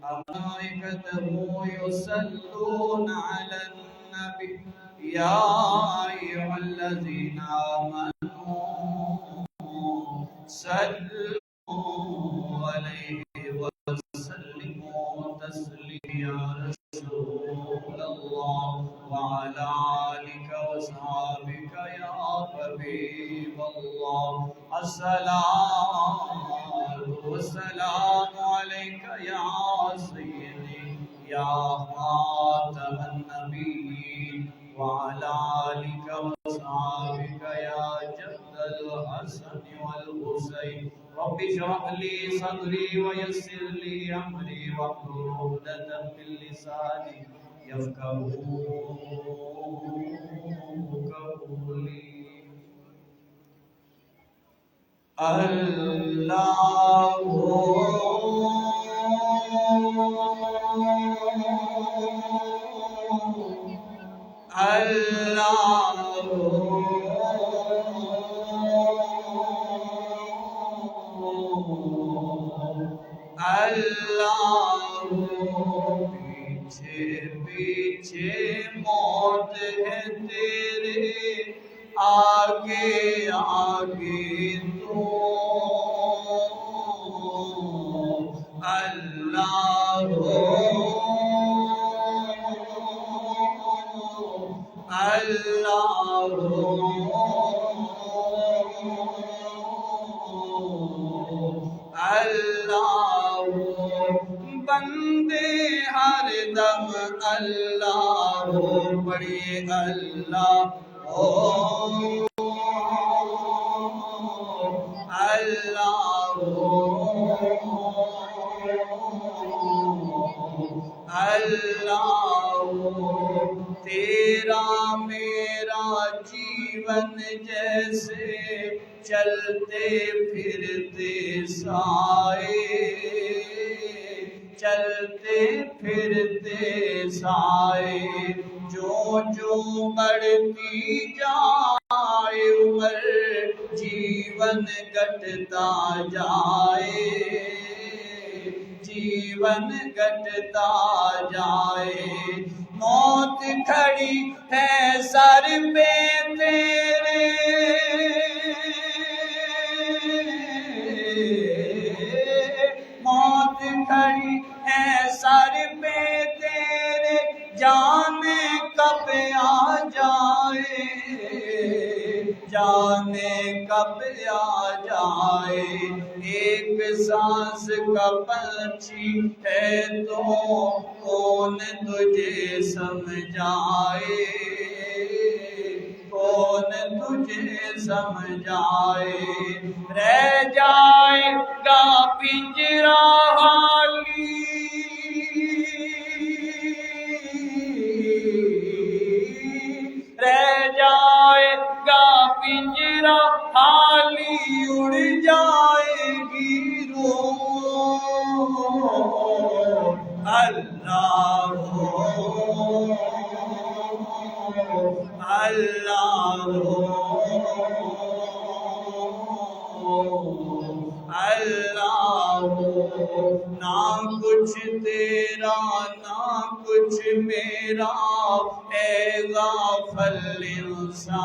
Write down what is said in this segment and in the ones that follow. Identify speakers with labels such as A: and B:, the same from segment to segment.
A: ملائكته يصلون على النبي يا أيها الذين آمنوا صلوا عليه وسلموا تسليما يا رسول الله وعلى آلك وصحبك يا حبيب الله الصلاة والسلام عليك يا سيدي يا خاتم النبيين وعلى آلك وصحبك يا جد الحسن والحسين رب اشرح لي صدري ويسر لي أمري واحلل عقدة من لساني يفقهوا قولي اللہ اللہ اللہ پیچھے پیچھے موت ہے تیرے آگے آگے تو اللہ اللہ اللہ بندے ہر دم اللہ پڑھیے اللہ اللہ اللہ تیرا میرا جیون جیسے چلتے پھرتے سائے چلتے پھرتے سائے جو بڑھتی جائے عمر جیون گھٹتا جائے جیون گھٹتا جائے موت کھڑی ہے سر پہ تیرے موت کھڑی ہے سر پہ تیرے جانے کب آ جائے جانے کب آ جائے ایک سانس کا پنچھی ہے تو کون تجھے سمجھائے کون تجھے سمجھائے رہ جائے گا پنجرا خالی رہ جائے گا پنجرا خالی اڑ جائے گی روح اللہ اللہ اللہ نہ کچھ تیرا نہ کچھ میرا اے غافل انسان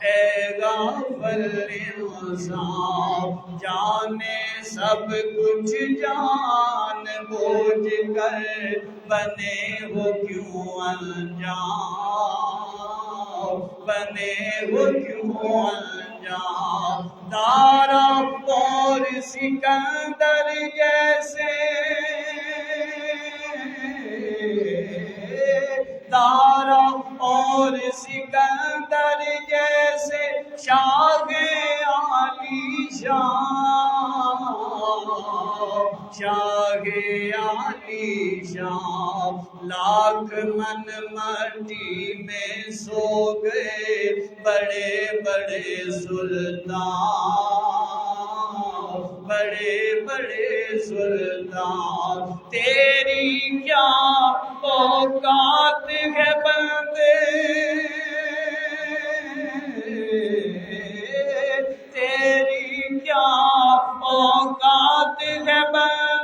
A: اے غافل انسان جانے سب کچھ جان بوجھ کر بنے ہو کیوں انجام بنے ہو کیوں انجام دارا اور سکندر جیسے دارا اور سکندر جیسے شاہ عالی شان شاہ عالی شان لاکھ من مٹی میں سو گئے بڑے بڑے سلطان بڑے بڑے سلطان تیری کیا اوقات ہے بندے تیری کیا اوقات ہے بندے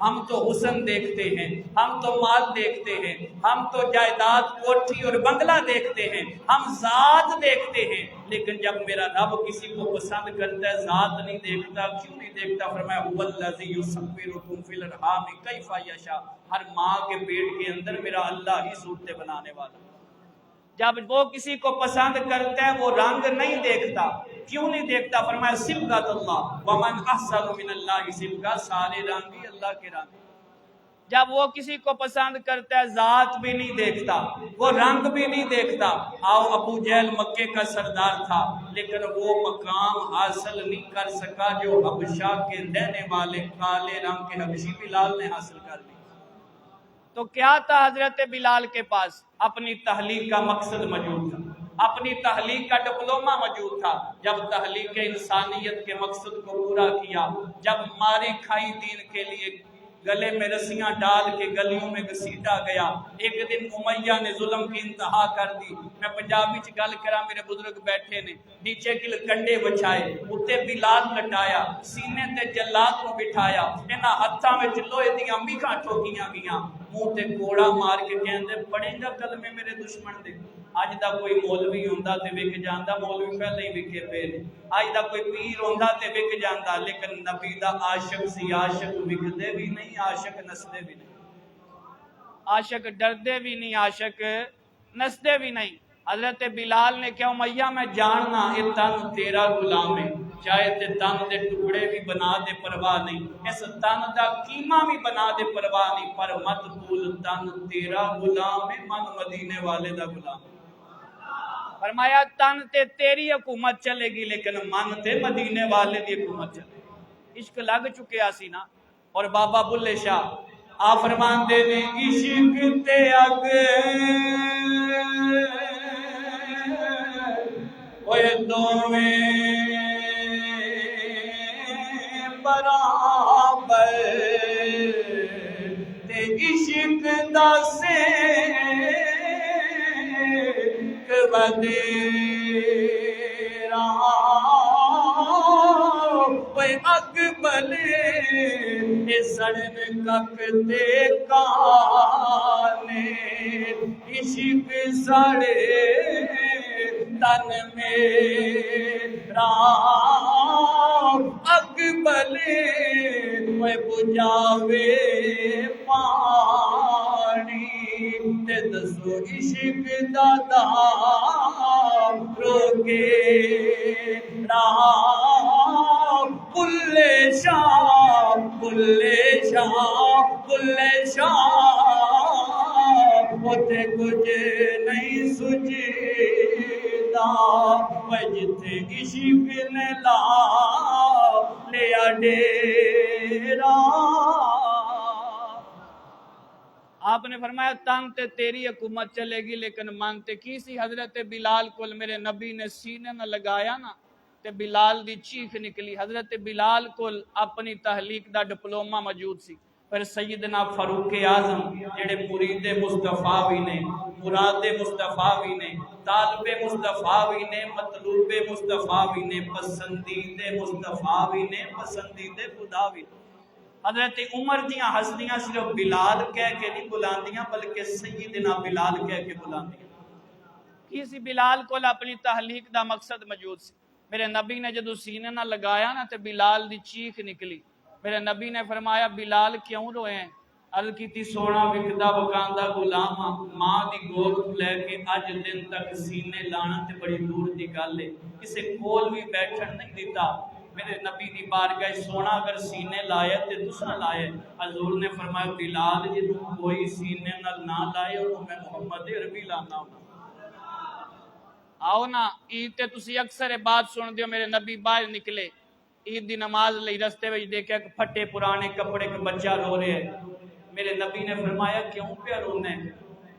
A: ہم تو حسن دیکھتے ہیں، ہم تو مال دیکھتے ہیں، ہم تو جائیداد کوٹھی اور بنگلہ دیکھتے ہیں، ہم ذات دیکھتے ہیں، لیکن جب میرا رب کسی کو پسند کرتا ہے ذات نہیں دیکھتا۔ کیوں نہیں دیکھتا؟ فرمایا هو الذی یصورکم فی الارحام کیف یشاء، ہر ماں کے پیٹ کے اندر میرا اللہ ہی صورتیں بنانے والا۔ جب وہ کسی کو پسند کرتا ہے وہ رنگ نہیں دیکھتا۔ کیوں نہیں دیکھتا؟ فرمایا صبغۃ اللہ ومن احسن من اللہ صبغۃ، سارے رنگ ہی اللہ کے رنگ۔ جب وہ کسی کو پسند کرتا ہے ذات بھی نہیں دیکھتا، وہ رنگ بھی نہیں دیکھتا۔ آؤ ابو جہل مکے کا سردار تھا لیکن وہ مقام حاصل نہیں کر سکا جو حبشہ کے رہنے والے کالے رنگ کے حبشی بلال نے حاصل کر لی۔ تو کیا تھا حضرت بلال کے پاس؟ اپنی تحلیق کا مقصد موجود تھا، اپنی تحلیق کا ڈپلومہ موجود تھا۔ جب تحلیق انسانیت کے مقصد کو پورا کیا، جب ماری کھائی دین کے لیے گلے میں رسیاں ڈال کے گلیوں میں گھسیٹا گیا، ایک دن امیہ نے ظلم کی انتہا کر دی۔ میں پنجابی چ گل کرا، میرے بزرگ بیٹھے نے، نیچے کی کنڈے بچھائے، اتے بلال لٹایا، سینے تے جلاد کو بٹھایا، انہاں ہتھاں وچ لوہے دیاں میکھاں ٹھوکیاں گیاں، منہ تے کوڑا مار کے کہندے پڑھیں گا کلمے میرے دشمن دے۔ اج دا کوئی مولوی ہوندا تے وک جاندا، مولوی پہلے ہی وکے پے نے۔ اج دا کوئی پیر ہوندا تے وک جاندا، لیکن نبی دا عاشق سی، عاشق وکدے بھی نہیں، عاشق نسدے بھی نہیں، عاشق ڈردے بھی نہیں، عاشق نسدے بھی نہیں۔ حضرت بلال نے کہا امیہ میں جاننا یہ تن تیرا غلام ہے، چاہے تے تن دے ٹکڑے بھی بنا دے پرواہ نہیں، اس تن دا قیمہ بھی بنا دے پرواہ نہیں، پر مت بھول تن تیرا غلام ہے، من مدینے والے دا غلام ہے۔ فرمایا تن تے تیری حکومت چلے گی لیکن من تے مدینے والے دی حکومت چلے گی۔ عشق لگ چکے آسی نا۔ اور بابا بلے شاہ آپ فرمان دے نے عشق تے اگ اوے دوویں برابر تے عشق دا ودیرا کوئی اگ بلے سڑن ککتے کانے عشق سڑے تن میرا اگ بلے کوئی بجاوے پانی تے دسو عشق دادا روکے راہ بلے شاہ بلے شاہ بلے شاہ ہوتے کچھ نہیں سجدہ وجتے عشق نے لا لیا ڈیرا۔ آپ نے فرمایا تن تے تیری حکومت چلے گی لیکن من تے کی سی؟ حضرت بلال کو میرے نبی نے سینے نہ لگایا نا تے بلال دی چیخ نکلی۔ حضرت بلال کو اپنی تحلیق دا ڈپلومہ موجود سی۔ پھر سیدنا فاروق اعظم جڑے مرید مصطفیٰ بھی نے، مراد مصطفیٰ بھی نے، طالب مصطفیٰ بھی نے، مطلوب مصطفیٰ بھی نے، پسندیدے مصطفیٰ بھی نے، پسندیدے خدا بھی نے۔ حضرت عمر دیاں ہستیاں صرف بلال کہہ کے نہیں بلاندیاں بلکہ سیدنا بلال کہہ کے بلاندیاں۔ کسی بلال کو اپنی تحلیق دا مقصد موجود سی۔ میرے نبی نے جدو سینے نہ لگایا نا تے بلال دی چیخ نکلی۔ میرے نبی نے فرمایا بلال کیوں روئے ہیں؟ عرض کی تھی سونا وکدا بکاندہ غلام ماں دی گود لے کے اج دن تک سینے لانا تے بڑی دور دی گل ہے، کسے کول بھی بیٹھن نہیں دیتا۔ میرے نبی دی بارگاہ سونا اگر سینے لائے تے دوسرا لائے۔ حضور نے فرمایا بلال جی تو کوئی سینے نہ لائے اور میں محمد عربی لانا ہوں۔ آؤ نا عید تے تسی اکثر بات سن دیو، میرے نبی باہر نکلے عید دی نماز لئی، رستے وچ دیکھا کہ پھٹے پرانے کپڑے کے بچہ رو رہے ہیں۔ میرے نبی نے فرمایا کیوں پہ رونا ہے؟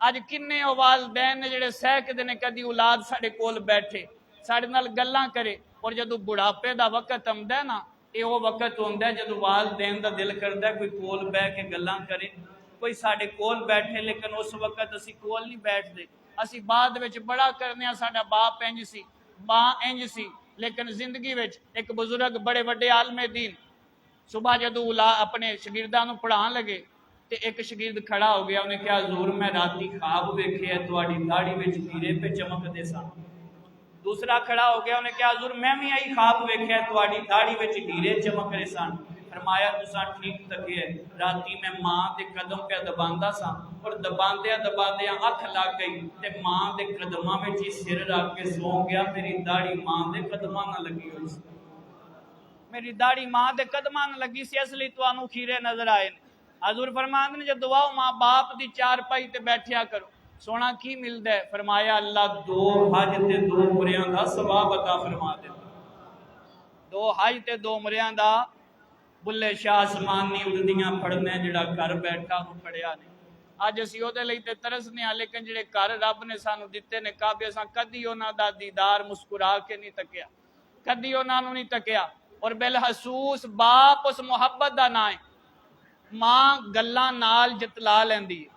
A: اج کنے والدین نے جڑے سہکدے نے کدی اولاد ساڈے کول بیٹھے ساڈے نال گلاں کرے، اور جدوں بڑھاپے دا وقت آندا ہے نا، یہ وہ وقت ہوندا ہے جدوں والدین دا دل کردا ہے کوئی کول بیٹھ کے گلاں کرے، کوئی ساڈے کول بیٹھے، لیکن اس وقت اسی کول نہیں بیٹھدے، اسی بعد وچ بڑا کرنے ہاں ساڈا باپ انج سی ماں انج سی، لیکن زندگی وچ ایک بزرگ بڑے وڈے عالم دین صبح جدوں اپنے شاگرداں نوں پڑھان لگے تے ایک شاگرد کھڑا ہو گیا، انہیں کہا حضور میں راتی خواب ویکھیا تہاڈی داڑھی وچ ہیرے پہ چمکدے سن۔ دوسرا کھڑا ہو گیا، انہیں کہا حضور میں بھی آئی خواب ویکھیا تہاڈی داڑھی وچ ہیرے چمک رہے سن۔ فرمایا تساں ٹھیک تکیا راتی میں ماں دے قدم پہ دباندا سا، اور دباندیاں دباندیاں اکھ لگ گئی تے ماں دے قدماں وچ ہی سر رکھ کے سو گیا، میری داڑھی ماں دے قدماں نہ لگی ہوئی سی، میری داڑھی ماں دے قدماں نہ لگی سی، اس لیے تانوں کھیرے نظر آئے نے۔ حضور فرماندے نے جب دعاؤ ماں باپ دی چارپائی تے بیٹھیا کرو، سونا کی ملدا ہے؟ فرمایا اللہ 2 حج تے 2 عمریاں دا ثواب عطا فرما دے، 2 حج تے 2 عمریاں دا۔ بلے شاہ آسمانی اڑدیاں پڑھنے جڑا گھر بیٹھا انہوں پڑھیا نہیں، اج اسی او دے لئی تے ترسنے ہاں، لیکن جڑے گھر رب نے سانو دتے نے کعبے اساں کدی انہاں دا دیدار مسکرا کے نہیں تکیا، کدی انہاں نوں نہیں تکیا، اور بالخصوص باپ اس محبت دا نام ہے، ماں گلاں نال جتلا لیندی ہے،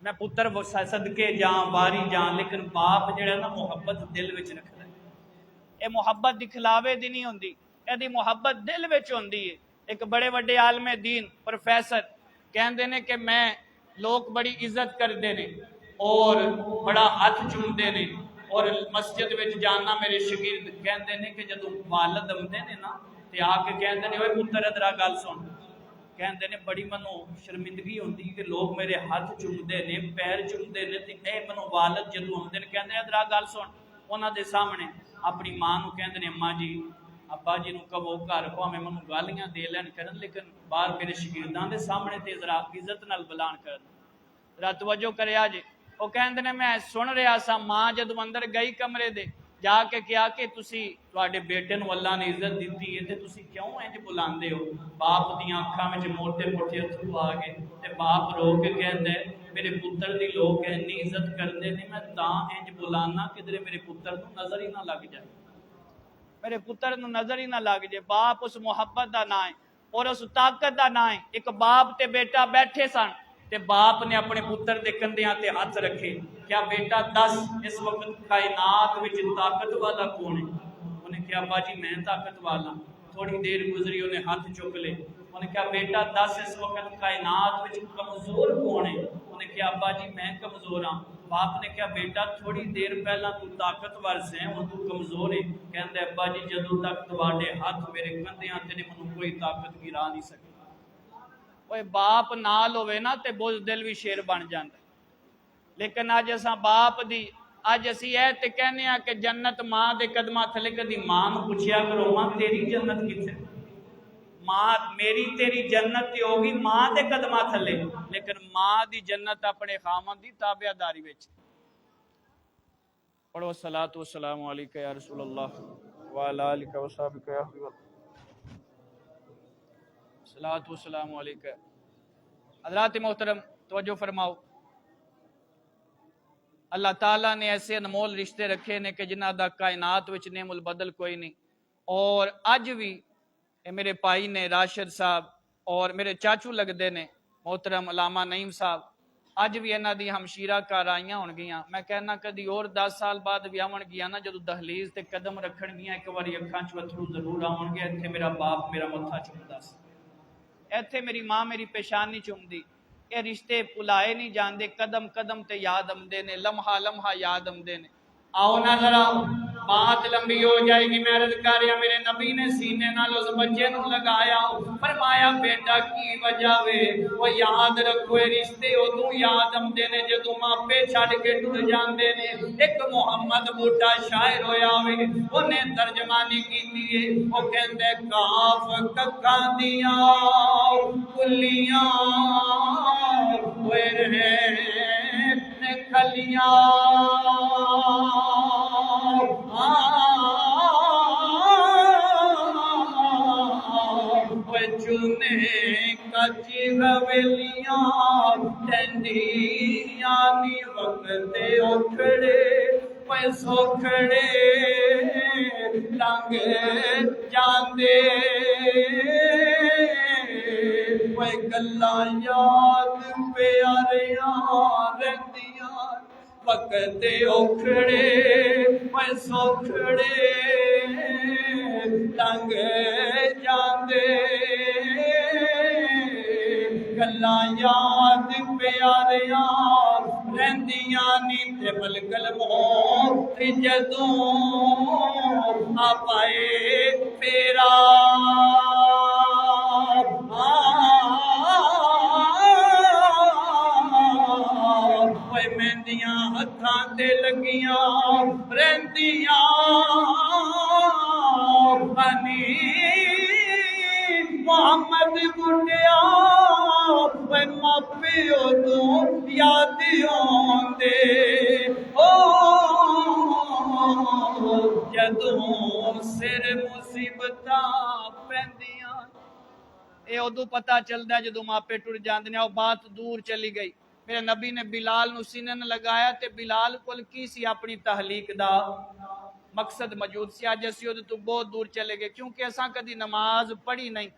A: میں پتر صدقے جاں واری جاں، لیکن باپ جڑا نا محبت دل وچ رکھدا ہے، اے محبت دکھلاوے دی نہیں ہوندی، اے دی محبت دل وچ ہوندی ہے۔ ایک بڑے وڈے عالم دین پروفیسر کہندے نے کہ میں لوگ بڑی عزت کردے نے اور بڑا ہاتھ چومدے نے، اور مسجد وچ جانا میرے شاگرد کہندے نے کہ جدوں والد آمدے نے نا تے آ کے کہندے نے اوے پتر ادرا گل سن، کہندے نے بڑی منو شرمندگی ہوندی کہ لوگ میرے ہاتھ چومدے نے پیر چومدے نے تے اے منو والد جدوں آمدے نے کہندے ادرا گل سن، انہاں دے سامنے اپنی ماں نوں کہندے نے اماں جی ابا جی نوں کہو گھر پاویں منوں گالیاں دے لین کرن، لیکن باہر میرے شاگرداں دے سامنے تے ذرا عزت نال بلان کرن، ذرا توجہ کریا جے۔ وہ کہندے نے میں سن رہا سا ماں جدوں اندر گئی کمرے دے جا کے کیا کہ تسی تواڈے بیٹے نوں اللہ نے عزت دتی ہے تے تسی کیوں انج بلاندے ہو؟ باپ دیاں اکھاں وچ موٹے موٹے اتھرو آ گئے تے باپ رو کے کہندا ہے میرے پتر دی لوگ اتنی عزت کردے نے، میں تاں انج بلانا کدھر میرے پتر نوں نظر ہی نہ لگ جائے، میرے پتر نوں نظر ہی نہ لگ جائے۔ باپ اس محبت دا نام ہے اور اس طاقت دا نام ہے۔ ایک باپ تے بیٹا بیٹھے سن تے باپ نے اپنے پتر دے کندھیاں تے ہاتھ رکھے، کیا بیٹا دس اس وقت کائنات وچ طاقت والا کون ہے؟ انہیں کہا ابا جی میں طاقت والا، تھوڑی دیر گزری انہیں ہاتھ چک لے، انہیں کہا بیٹا دس اس وقت کائنات وچ کمزور کون ہے؟ انہیں کہا ابا جی میں کمزور ہاں۔ باپ نے کہا بیٹا تھوڑی دیر پہلا تو طاقتور سے ہوں تو کمزور ہے، کہندے ابا جی جدوں تک تواڈے ہاتھ میرے کندھیاں تے نے منوں کوئی طاقت گرا نہیں سکتی۔ اوے باپ نال ہوئے نا تے بزدل بھی شیر بن جاندا، لیکن اج اساں باپ دی اج اسی اے تے کہنے ہاں کہ جنت ماں دے قدماں تھلے، کدی ماں نوں پوچھیا کرو ماں تیری جنت کتھے؟ ماں میری تیری جنت تے ہوگی ماں دے قدماں تھلے، لیکن ماں دی جنت اپنے خاوند دی تابعداری وچ۔ پڑھو الصلاۃ والسلام علیکہ یا رسول اللہ وعلی آلک وصحبک یا حبیب اللہ، الصلاۃ والسلام علیکہ۔ حضرات محترم توجہ فرماؤ، اللہ تعالیٰ نے ایسے انمول رشتے رکھے نے کہ جنہ دا کائنات وچ نعم البدل کوئی نہیں، اور اج بھی میرے بھائی نے راشد صاحب اور میرے چاچو لگدے نے محترم علامہ نعیم صاحب، اج بھی انہاں دی ہمشیرہ گھر آئیاں ہون گیاں، میں کہنا کدی اور 10 سال بعد بھی آون گیاں نا، جدوں دہلیز تے قدم رکھن گیاں ایک واری اکھاں چ اتھرو ضرور آون گے، ایتھے میرا باپ میرا متھا چومدا سی، ایتھے میری ماں میری پیشانی چومدی، اے رشتے بھلائے نہیں جاندے، قدم قدم تے یاد آمدے نے، لمحہ لمحہ یاد آمدے نے۔ آؤ نا ذرا بات لمبی ہو جائے گی، میں عرض کر رہا میرے نبی نے سینے نال اس بچے نوں لگایا، فرمایا بیٹا کی وجہ وے؟ وہ یاد رکھو اے رشتے ادوں یاد آمدے نے جدوں ماپے چھڈ کے ٹر جاندے نے۔ ایک محمد بوٹا شاعر ہویا وے، انہیں ترجمانی کیتی ہے، وہ کہندے کاف ککھاں دیاں کلیاں ہوئے رہے کھلیاں، چونے کچی حویلیاں ٹہندیاں ਨੀ ਵਕਤ ਔਖੜੇ ਓਏ ਸੌਖੜੇ ਲੰਘ ਜਾਂਦੇ ਓਏ ਗੱਲਾਂ ਯਾਦ ਪਿਆਰਿਆਂ ਰਹਿੰਦੀਆਂ ਵਕਤ ਔਖੜੇ ਓਏ ਸੌਖੜੇ ਲੰਘ ਜਾਂਦੇ ਗੱਲਾਂ ਯਾਦ ਪਿਆਰਿਆਂ ਰਹਿੰਦੀਆਂ ਨੀ ਤੇ ਬਲਗਲ ਮੋਹ ਤੇ ਜਦੋਂ ਆਪਾਏ ਫੇਰਾ ਓਏ ਮਹਿੰਦੀਆਂ ਹੱਥਾਂ ਤੇ ਲੱਗੀਆਂ ਰਹਿੰਦੀਆਂ ਬਨੀ ਮੁਹੰਮਦ ਗੁੱਡਿਆ ਓਏ ਮਾਪਿਓ ਤੋਂ ਯਾਦ ਆਉਂਦੇ ਓ ਜਦੋਂ ਸਿਰ ਮੁਸੀਬਤਾਂ ਪੈਂਦੀਆਂ। ਇਹ ਉਦੋਂ ਪਤਾ ਚੱਲਦਾ ਜਦੋਂ ਮਾਪੇ ਟੁੱਟ ਜਾਂਦੇ ਨੇ। ਉਹ ਬਾਤ ਦੂਰ ਚਲੀ ਗਈ। ਮੇਰੇ ਨਬੀ ਨੇ ਬਿਲਾਲ ਨੂੰ ਸੀਨੇ ਨਾਲ ਲਗਾਇਆ ਤੇ ਬਿਲਾਲ ਕੋਲ ਕੀ ਸੀ? ਆਪਣੀ ਤਹਲੀਕ ਦਾ ਮਕਸਦ ਮੌਜੂਦ ਸੀ। ਅੱਜ ਅਸੀਂ ਉਹਦੇ ਤੋਂ ਬਹੁਤ ਦੂਰ ਚਲੇ ਗਏ ਕਿਉਂਕਿ ਅਸਾਂ ਕਦੀ ਨਮਾਜ਼ ਪੜ੍ਹੀ ਨਹੀਂ,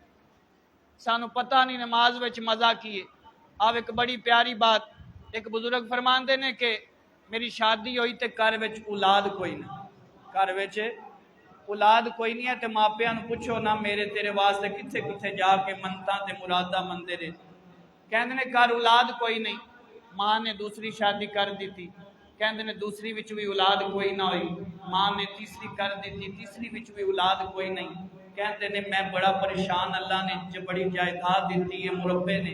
A: ਸਾਨੂੰ ਪਤਾ ਨਹੀਂ ਨਮਾਜ਼ ਵਿੱਚ ਮਜ਼ਾ ਕੀ ਹੈ। ਆਪ ਇੱਕ ਬੜੀ ਪਿਆਰੀ ਬਾਤ, ਇੱਕ ਬਜ਼ੁਰਗ ਫਰਮਾਉਂਦੇ ਨੇ ਕਿ ਮੇਰੀ ਸ਼ਾਦੀ ਹੋਈ ਤੇ ਘਰ ਵਿੱਚ ਔਲਾਦ ਕੋਈ ਨਹੀਂ, ਘਰ ਵਿੱਚ ਔਲਾਦ ਕੋਈ ਨਹੀਂ ਹੈ ਤੇ ਮਾਪਿਆਂ ਨੂੰ ਪੁੱਛੋ ਨਾ ਮੇਰੇ ਤੇਰੇ ਵਾਸਤੇ ਕਿੱਥੇ ਕਿੱਥੇ ਜਾ ਕੇ ਮੰਨਤਾਂ ਤੇ ਮੁਰਾਦਾਂ ਮੰਨਦੇ ਰਹੇ। ਕਹਿੰਦੇ ਨੇ ਘਰ ਔਲਾਦ ਕੋਈ ਨਹੀਂ। ਮਾਂ ਨੇ ਦੂਸਰੀ ਸ਼ਾਦੀ ਕਰ ਦਿੱਤੀ, ਕਹਿੰਦੇ ਨੇ ਦੂਸਰੀ ਵਿੱਚ ਵੀ ਔਲਾਦ ਕੋਈ ਨਾ ਹੋਈ। ਮਾਂ ਨੇ ਤੀਸਰੀ ਕਰ ਦਿੱਤੀ, ਤੀਸਰੀ ਵਿੱਚ ਵੀ ਔਲਾਦ ਕੋਈ ਨਹੀਂ। ਕਹਿੰਦੇ ਨੇ ਮੈਂ ਬੜਾ ਪਰੇਸ਼ਾਨ, ਅੱਲਾਹ ਨੇ ਬੜੀ ਜਾਇਦਾਦ ਦਿੱਤੀ ਹੈ ਮੁਰੱਬੇ ਨੇ,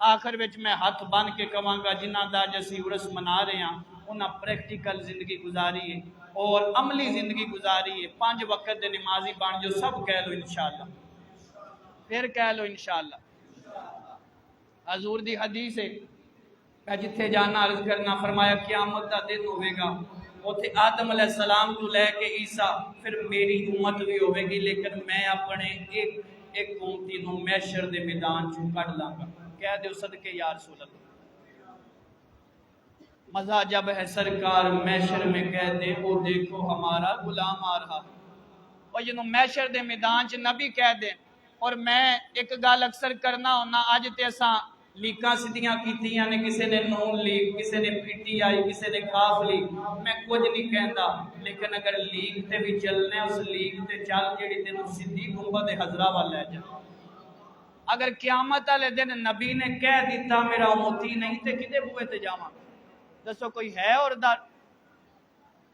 B: آخر وچ میں ہاتھ بن کے کہاں گا جنہ دا جسی عرس منا رہے ہیں انہاں پریکٹیکل زندگی گزاری ہے اور عملی زندگی گزاری ہے 5 وقت دے نمازی بن جو سب کہہ لو انشاءاللہ پھر کہہ لو انشاءاللہ حضور دی حدیث ہے میں جتھے جانا عرض کرنا فرمایا قیامت دا دن ہوئے گا اوتھے آدم علیہ السلام تو لے کے عیسیٰ پھر میری امت بھی ہوئے گی لیکن میں اپنے ایک امتی نو محشر دے میدان چوں کڈ لاں گا کہہ دیو صدقے یا رسول اللہ مزہ جب ہے سرکار محشر میں کہہ دے او دیکھو ہمارا غلام آ رہا اور جنہوں محشر دے میدان چ نبی کہہ دے اور میں ایک گل اکثر کرنا ہونا اج تے اساں لیکاں سدیاں کیتیاں نے کسے نے نون لیگ کسے نے پی ٹی آئی کسے نے کاف لیگ میں کچھ نہیں کہندا لیکن اگر لیگ تے بھی چلنے اس لیگ تے چل جیڑی تینوں سیدھی گنبد حضرہ وال لے جا اگر قیامت والے دن نبی نے کہہ دیتا میرا امتی نہیں تے کدے بوئے تے جاواں دسو کوئی ہے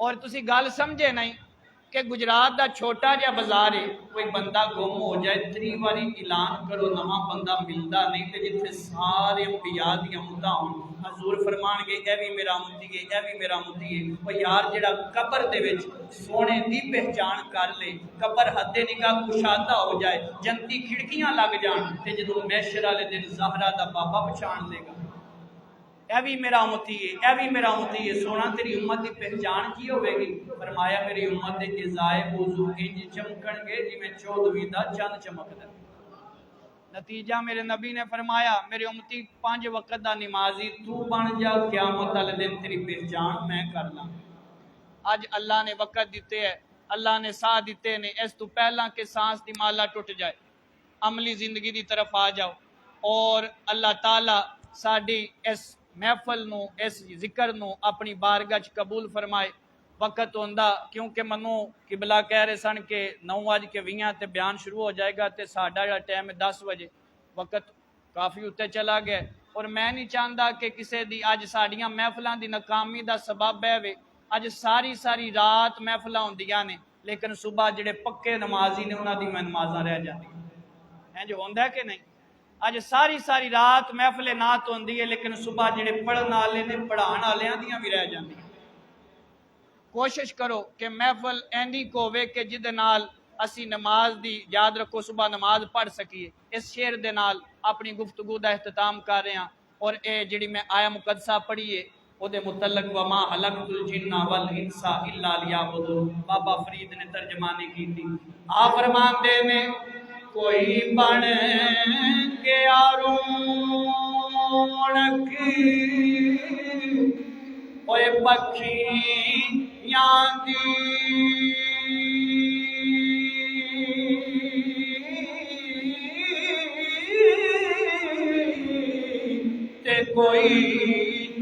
B: اور تسی گل سمجھے نہیں کہ گجرات دا چھوٹا جا بازار ہے کوئی بندہ گم ہو جائے 3 باری اعلان کرو نواں بندہ ملدا نہیں تے جتھے سارے انبیاء دی امتاں ہون حضور فرمان گے اے بھی میرا امتی ہے اے بھی میرا امتی ہے او یار جڑا قبر دے وچ سونے دی پہچان کر لے قبر حد نگاہ کشادہ ہو جائے جنتی کھڑکیاں لگ جان تے جدوں محشر والے دن زہرا دا بابا پہچان لے گا اے بھی میرا امتی ہے اے بھی میرا امتی ہے سونا تیری امت کی پہچان کی ہوئے گی فرمایا میری امت کے ازائے وضو انج چمکن گے جی میں 14ویں دا چند چمکدا نتیجہ میرے نبی نے فرمایا میرے امتی 5 وقت دا نمازی تو بن جا قیامت والے دن تیری پہچان میں کر لاں اج اللہ نے وقت دیتے ہے اللہ نے ساہ دیتے نے اس تو پہلا کہ سانس دی مالا ٹوٹ جائے عملی زندگی دی طرف آ جاؤ اور اللہ تعالی ساڈی اس محفل نو اس ذکر نو اپنی بارگاہ چ قبول فرمائے وقت ہوندا کیونکہ منو قبلہ کہہ رہے سن کہ 9:20 تے بیان شروع ہو جائے گا تے ساڈا جڑا ٹائم ہے 10 بجے وقت کافی اتے چلا گیا اور میں نہیں چاہتا کہ کسی دی اج ساڈیاں محفلاں دی ناکامی دا سبب ہے وے اج ساری رات محفلاں ہوندیاں نے لیکن صبح جڑے پکے نمازی نے انہاں دی نمازاں رہ جاندیاں ہیں جو ہوندا ہے کہ نہیں اج ساری رات محفل نعت ہوندی ہے لیکن صبح جڑے پڑھن والے نے پڑھان والیاں دیاں بھی رہ جاندیاں کوشش کرو کہ محفل ایندی کو ہوے کہ جدے نال اسی نماز دی یاد رکھو صبح نماز پڑھ سکیے اس شعر دے نال اپنی گفتگو دا اختتام کر رہے ہیں اور اے جڑی میں آیا مقدسہ پڑھی ہے او دے متعلق وما خلقت الجن والانس الا لیعبدون بابا فرید نے ترجمانی کی تھی آپ فرماندے نے کوئی بن کے رونق اوے پکھیاں دی تے کوئی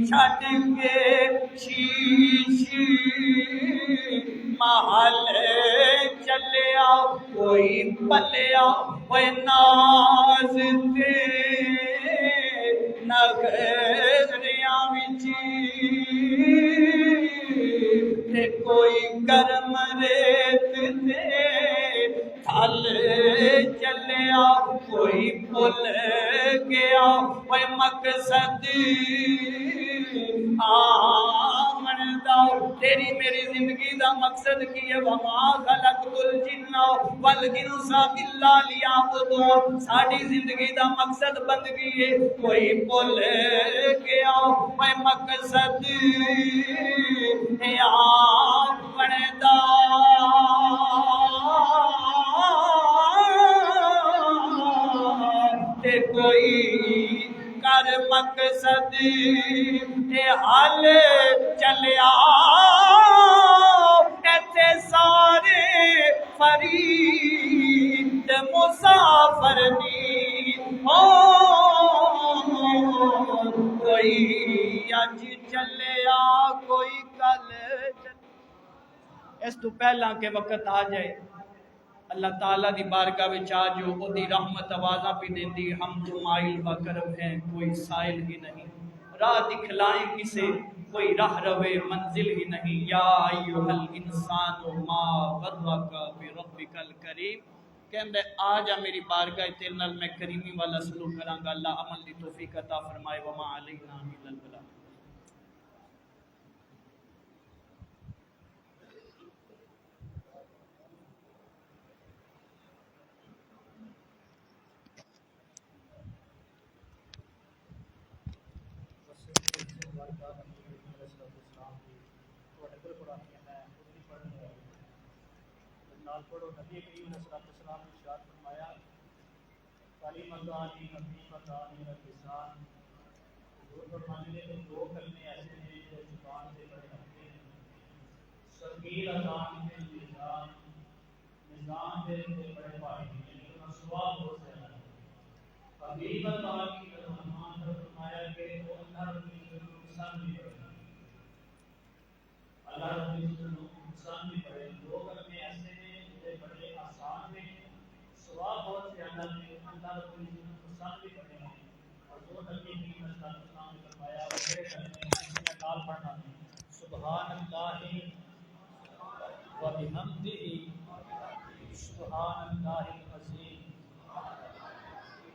B: چھٹ کے شیشی محل چلیا کوئی پلیا کوئی ناز تے نغریاں وچی تے کوئی گرم ریت تے تھل چلیا کوئی بھول گیا کوئی مقصد آمن دا تیری میری زندگی دا مقصد کی ہے وما خلقت الجن والانس الا لیعبدون ساڈی زندگی دا مقصد بندگی ہے کوئی بھول گیا کوئی مقصد آمن دا تے کوئی کر مقصد تے حال چلیا ایتھے سارے فرید مسافر نی کوئی اج چلیا کوئی کل اس تو پہلا کہ وقت آ جائے اللہ تعالیٰ دی بارگاہ وچ آ جو او دی رحمت آوازاں پی دیندی ہم تو مائل و کرم ہیں کوئی سائل ہی نہیں راہ دکھلائیں کسے کوئی راہ روے منزل ہی نہیں یا ایھا الانسان ما غرک بربک الکریم کہندا ہے آ جا میری بارگاہ تیرے نال میں کریمی والا سلوک کراں گا اللہ عمل دی توفیق عطا فرمائے وما علینا الا البلاغ
C: پڑھو نبی کریم علیہ السلام نے ارشاد فرمایا کلمتان خفیفتان من اللسان حضور فرماتے ہیں کہ دو کلمے ایسے ہیں جو زبان سے بڑے ہلکے ہیں ثقیلتان فی المیزان میزان پہ بڑے بھاری ہیں یعنی ان کا ثواب بہت زیادہ ہے حبیبتان کی رحمان نے فرمایا کہ وہ اللہ رب العزت کو پسند بھی کرے اللہ رب العزت کو پسند بھی کرے دو کلمے ایسے بڑے آسان میں ثواب بہت زیادہ ہے اللہ رب العزت کو پسند بھی کرتے ہیں اور جو نبی کریم صلی اللہ علیہ وسلم نے فرمایا وہ بڑے کرنے ہیں میں نال پڑھنا ہے سبحان اللہ و بحمدہ سبحان اللہ العظیم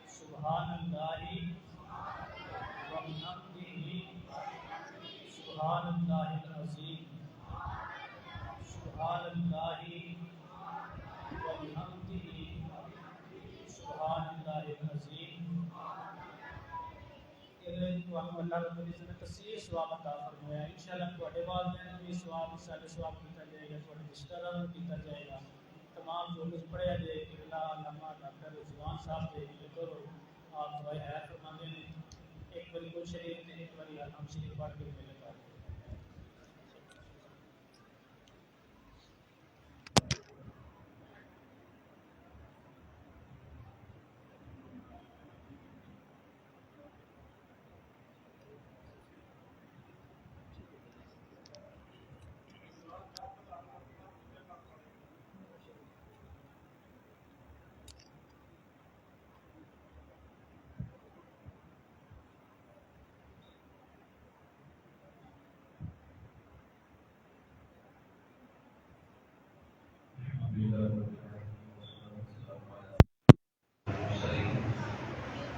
C: سبحان اللہ و بحمدہ سبحان اللہ العظیم سبحان اللہ سبحان اللہ العظیم اللہ رب العزت نے کثیر ثواب عطا فرمایا انشاءاللہ تواڈے والدین بھی ثواب سارے ثواب کیتا جائے گا تواڈے رشتہ داراں نوں کیتا جائے گا تمام جو کچھ پڑھیا جائے کہ اللہ علامہ ڈاکٹر رضوان صاحب دے ذکر آپ دعائے خیر فرماتے ہیں ایک باری کل شریف نے ایک باری الحمد شریف پڑھ کے ملے گا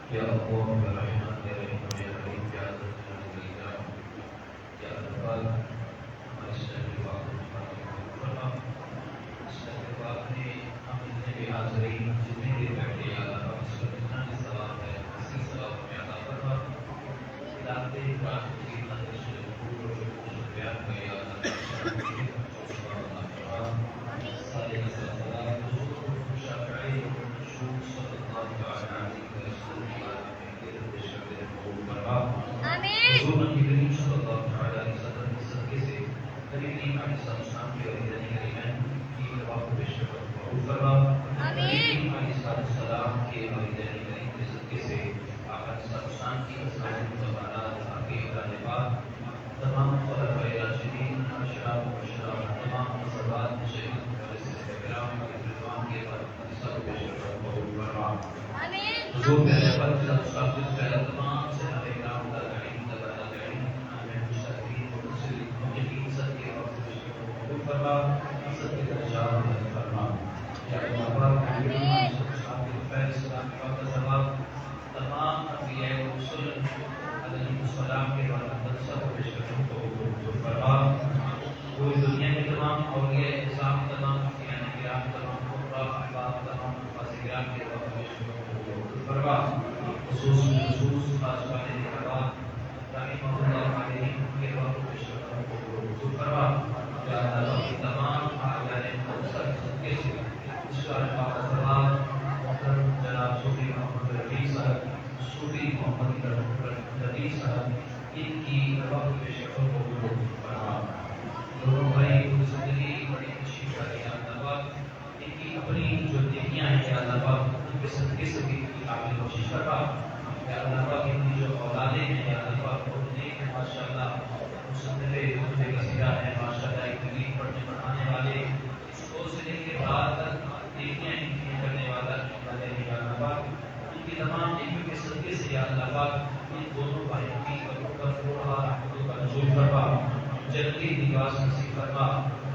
D: Ya Allah, ya Rahman, ya Rahim, ya Rahim, ya Rahman, ya Rahim, ya Rahman, Astagfirullah, Astagfirullah, Astagfirullah, hum itne bhi haazireen, jitne bhi baithe ya Allah, jitna bhi sawab hai, usi sawab mein aata farma, tilawat Qur'an ki manzil se puro bayan kiya ya Allah, sare salat shafi'i shukr sallallahu alaihi حضور نبی کریم صلی اللہ علیہ وسلم کے صدقے سے نبی کریم علیہ السلام کی والدین کریمین کی ارواح کو بے شک قبول فرما نبی کریم علیہ السلام کے والدین کریم کے صدقے سے آپ علیہ السلام کی ازواج مطہرات آپ کے اہل پاک تمام خلفائے راشدین اشراف و اشراف تمام مسلمان شہید کرام رضوان کے بعد سب بے شک قبول فرما حضور پہلے پر صاحب پہلا تمام سے کرام کا فرما سب کے درجات بلند فرما یا اللہ پاک آمین صاحب کے پیر اسلام کا ثواب تمام انبیاء و رسول علیہ السلام کے بعد سب کے شکر کو قبول فرما پوری دنیا کے تمام اولیاء اسلام تمام انبیاء کرام تمام قرآن احباب تمام فاسقین کے بعد شکر کو قبول فرما خصوص خاص والے احباب رحمہ اللہ علیہ کے بعد شکر کو قبول فرما تمام آجارے مقصد صدقے سے اشار پاک سوال محترم جناب صوفی محمد رفیع صاحب صوفی محمد رفیع صاحب ان کی وقت میں شکر کو قبول فرما دونوں بھائی کی زندگی بڑی خوشی والی اللہ پاک ان کی اپنی جو نیکیاں ہیں اللہ پاک ان کے صدقے سے بھی قابل کوشش فرما یا اللہ پاک ان کی جو اولادیں ہیں یا اللہ پاک وہ نیک ہیں ماشاءاللہ مسلمے خطبے کا سیرا ہے ماشاءاللہ ایک دین پڑھنے پڑھانے والے اسکول سے لے کے بعد تک نیکیاں کرنے والا یا اللہ پاک ان کی تمام نیکیوں کے صدقے سے یا اللہ پاک ان دونوں بھائیوں کی قبروں پر تھوڑا رحمتوں کا نزول فرما جنتی لباس نصیب فرما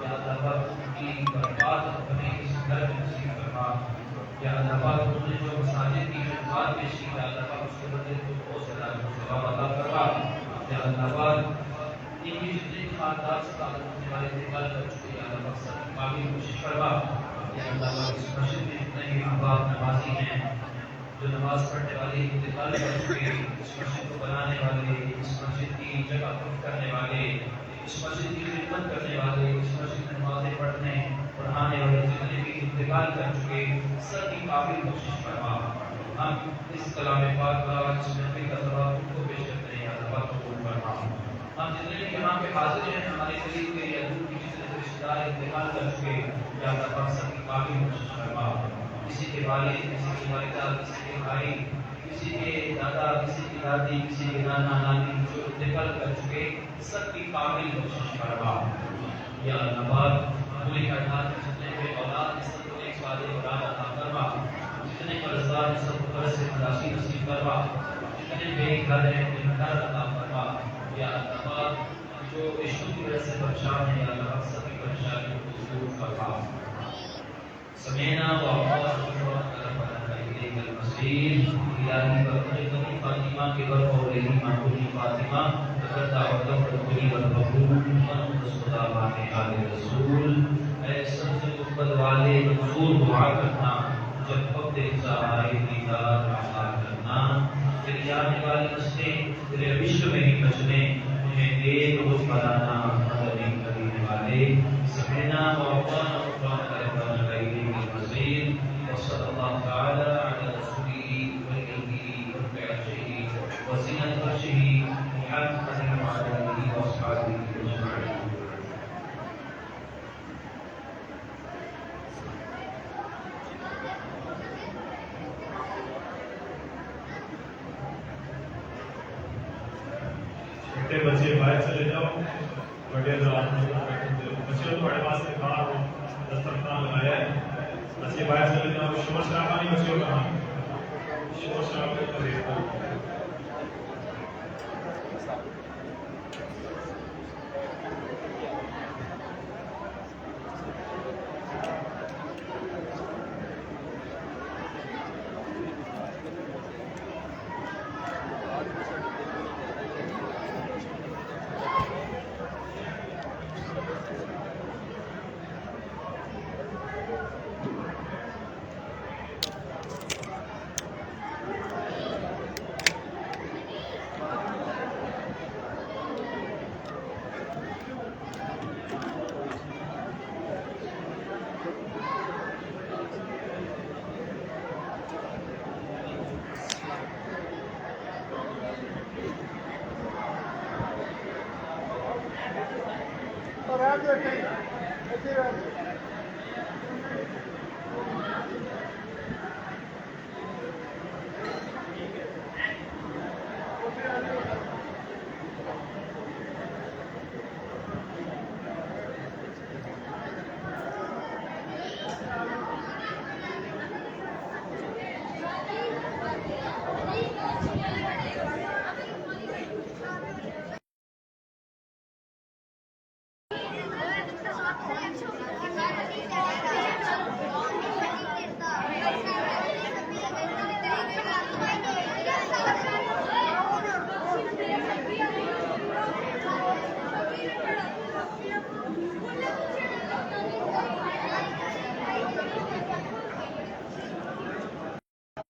D: یا اللہ پاک ان کی برکات اپنے اس گھر میں نصیب فرما یا اللہ پاک انہوں نے جو مساجد کی جو بات پیش کی یا اللہ پاک اس کے بدلے تو بہت زیادہ ثواب عطا فرما یا اللہ پاک ان کی جتنے خاندان سے تعلق ہونے والے انتقال کر چکے یا اللہ پاک سب کی کافی کوشش فرما یا اللہ پاک اس مسجد میں جتنے بھی احباب نمازی ہیں جو نماز پڑھنے والے انتقال کر چکے اس مسجد کو بنانے والے اس مسجد کی جگہ پک کرنے والے اس مسجد کی خدمت کرنے والے اس مسجد میں نمازیں پڑھنے پڑھانے والے جتنے بھی انتقال کر چکے سب کی کافی کوشش فرما ہم اس کلام پاک کا اس محفل کا ثواب ان کو پیش کرتے ہیں اللہ پاک قبول فرما ہم جتنے بھی یہاں پہ حاضر ہیں ہمارے قریب کے یا دور کے جتنے رشتہ دار انتقال کر چکے یا اللہ پاک سب کی کافی کوشش فرما کسی کے والد کسی کی والدہ کسی کے بھائی کسی کے دادا کسی کی دادی کسی کے نانا نانی جو انتقال کر چکے سب کی کامل کوشش فرما یا اللہ پاک پوری کائنات میں جتنے بے اولاد ہیں سب کو ایک صالح اولاد عطا فرما جتنے قرضدار ہیں سب کو قرض سے خلاصی نصیب فرما جتنے بے گھر ہیں انہیں گھر عطا فرما یا اللہ پاک جو عشق کی وجہ سے پریشان ہیں یا اللہ پاک سب کی پریشانیوں کو دور فرما سمینا و اطاعنا الیک المصیر الہی برکت فاطمہ کے بر اور رحیم ماں فاطمہ تقدس و تقدس والمقبول من صلوات علی رسول اے سب سے محبت والے منظور دعا کرنا جب وقت انتظار دیدار عطا کرنا تیری آنے والی نسلیں تیرے عشق میں ہی بچنے انہیں دیکھ و بنانا مدد کرنے والے سمینا و اطاعنا وصلى الله تعالى على رسوله ونبيه وكرشه وزينة فرشه محمد وعلى آله وأصحابه أجمعين.
E: چھوٹے بچے باہر چلے جاؤ بڑے بچے تھوڑے پاس سے باہر دسترخوان لگایا ہے بچے باہر چلے جاؤ شور شرابہ نہیں بچوں کا شور شرابہ کا دیکھو
F: Gracias.